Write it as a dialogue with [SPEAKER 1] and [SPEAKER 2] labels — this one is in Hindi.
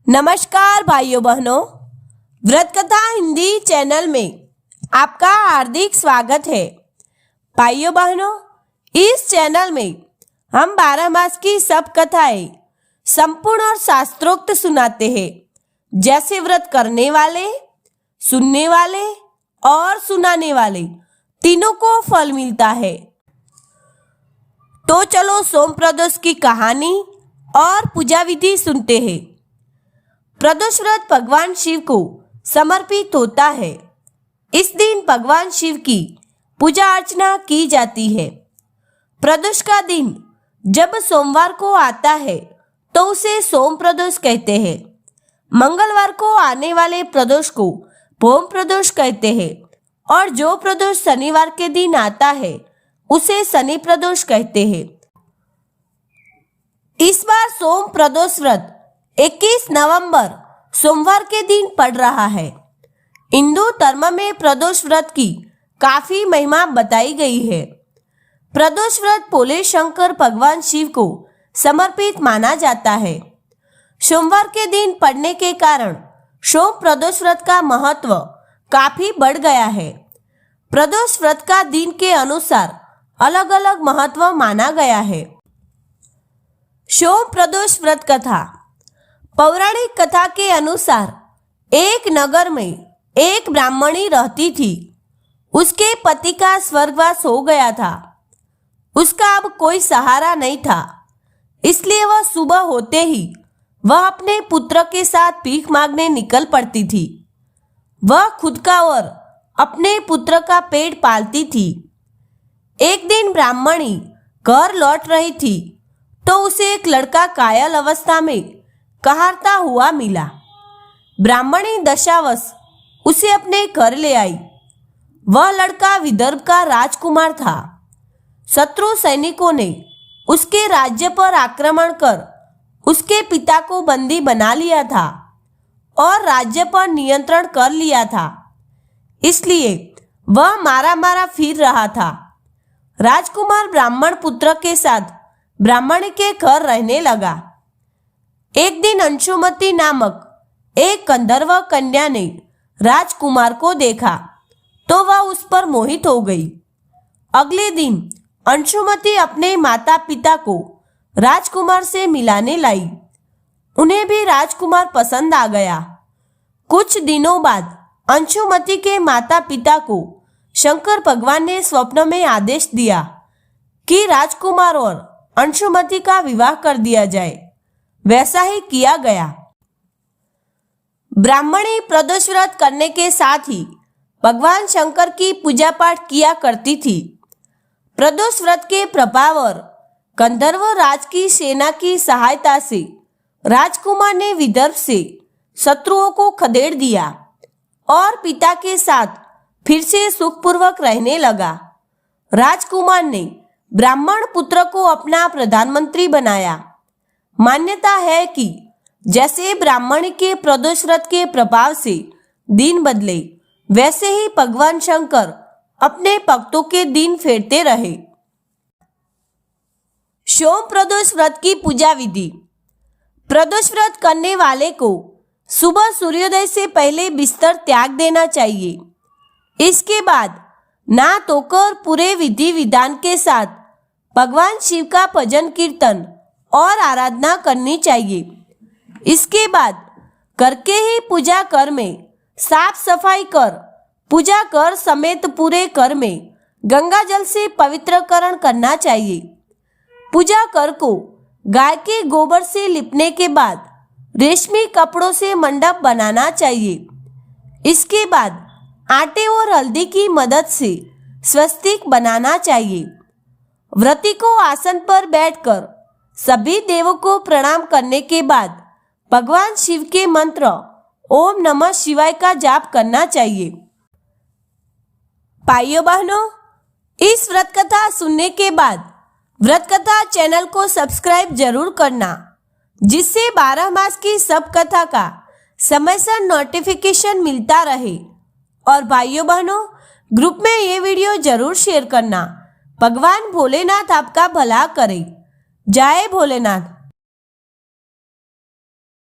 [SPEAKER 1] नमस्कार भाइयों बहनों, व्रत कथा हिंदी चैनल में आपका हार्दिक स्वागत है। भाइयों बहनों, इस चैनल में हम 12 मास की सब कथाएं संपूर्ण और शास्त्रोक्त सुनाते हैं। जैसे व्रत करने वाले, सुनने वाले और सुनाने वाले तीनों को फल मिलता है। तो चलो सोम प्रदोष की कहानी और पूजा विधि सुनते हैं। प्रदोष व्रत भगवान शिव को समर्पित होता है। इस दिन भगवान शिव की पूजा अर्चना की जाती है। प्रदोष का दिन जब सोमवार को आता है तो उसे सोम प्रदोष कहते हैं। मंगलवार को आने वाले प्रदोष को भौम प्रदोष कहते हैं और जो प्रदोष शनिवार के दिन आता है उसे शनि प्रदोष कहते हैं। इस बार सोम प्रदोष व्रत 21 नवंबर सोमवार के दिन पड़ रहा है। हिंदू धर्म में प्रदोष व्रत की काफी महिमा बताई गई है। प्रदोष व्रत भोले शंकर भगवान शिव को समर्पित माना जाता है। सोमवार के दिन पड़ने के कारण सोम प्रदोष व्रत का महत्व काफी बढ़ गया है। प्रदोष व्रत का दिन के अनुसार अलग अलग महत्व माना गया है। सोम प्रदोष व्रत कथा। पौराणिक कथा के अनुसार एक नगर में एक ब्राह्मणी रहती थी। उसके पति का स्वर्गवास हो गया था। उसका अब कोई सहारा नहीं था, इसलिए वह सुबह होते ही वह अपने पुत्र के साथ भीख मांगने निकल पड़ती थी। वह खुद का और अपने पुत्र का पेट पालती थी। एक दिन ब्राह्मणी घर लौट रही थी तो उसे एक लड़का कायल अवस्था में कहारता हुआ मिला। ब्राह्मणी दशावश उसे अपने घर ले आई। वह लड़का विदर्भ का राजकुमार था। शत्रु सैनिकों ने उसके राज्य पर आक्रमण कर उसके पिता को बंदी बना लिया था और राज्य पर नियंत्रण कर लिया था, इसलिए वह मारा मारा फिर रहा था। राजकुमार ब्राह्मण पुत्र के साथ ब्राह्मणी के घर रहने लगा। एक दिन अंशुमती नामक एक गंधर्व कन्या ने राजकुमार को देखा तो वह उस पर मोहित हो गई। अगले दिन अंशुमती अपने माता पिता को राजकुमार से मिलाने लाई। उन्हें भी राजकुमार पसंद आ गया। कुछ दिनों बाद अंशुमती के माता पिता को शंकर भगवान ने स्वप्न में आदेश दिया कि राजकुमार और अंशुमती का विवाह कर दिया जाए। वैसा ही किया गया। ब्राह्मणी प्रदोष व्रत करने के साथ ही भगवान शंकर की पूजा पाठ किया करती थी। प्रदोष व्रत के प्रभाव और गंधर्व राज की सेना की सहायता से राजकुमार ने विदर्भ से शत्रुओं को खदेड़ दिया और पिता के साथ फिर से सुखपूर्वक रहने लगा। राजकुमार ने ब्राह्मण पुत्र को अपना प्रधानमंत्री बनाया। मान्यता है कि जैसे ब्राह्मणी के प्रदोष व्रत के प्रभाव से दिन बदले, वैसे ही भगवान शंकर अपने भक्तों के दिन फेरते रहे। सोम प्रदोष व्रत की पूजा विधि। प्रदोष व्रत करने वाले को सुबह सूर्योदय से पहले बिस्तर त्याग देना चाहिए। इसके बाद नहा धोकर पूरे विधि विधान के साथ भगवान शिव का भजन कीर्तन और आराधना करनी चाहिए। इसके बाद घर के ही पूजा घर में साफ सफाई कर पूजा घर समेत पूरे घर में गंगा जल से पवित्रकरण करना चाहिए। पूजा घर को गाय के गोबर से लिपने के बाद रेशमी कपड़ों से मंडप बनाना चाहिए। इसके बाद आटे और हल्दी की मदद से स्वस्तिक बनाना चाहिए। व्रती को आसन पर बैठकर सभी देवों को प्रणाम करने के बाद भगवान शिव के मंत्र ओम नमः शिवाय का जाप करना चाहिए। भाइयों बहनों, इस व्रत कथा सुनने के बाद व्रत कथा चैनल को सब्सक्राइब जरूर करना, जिससे 12 मास की सब कथा का समय से नोटिफिकेशन मिलता रहे। और भाइयों बहनों, ग्रुप में ये वीडियो जरूर शेयर करना। भगवान भोलेनाथ आपका भला करे। जय भोलेनाथ।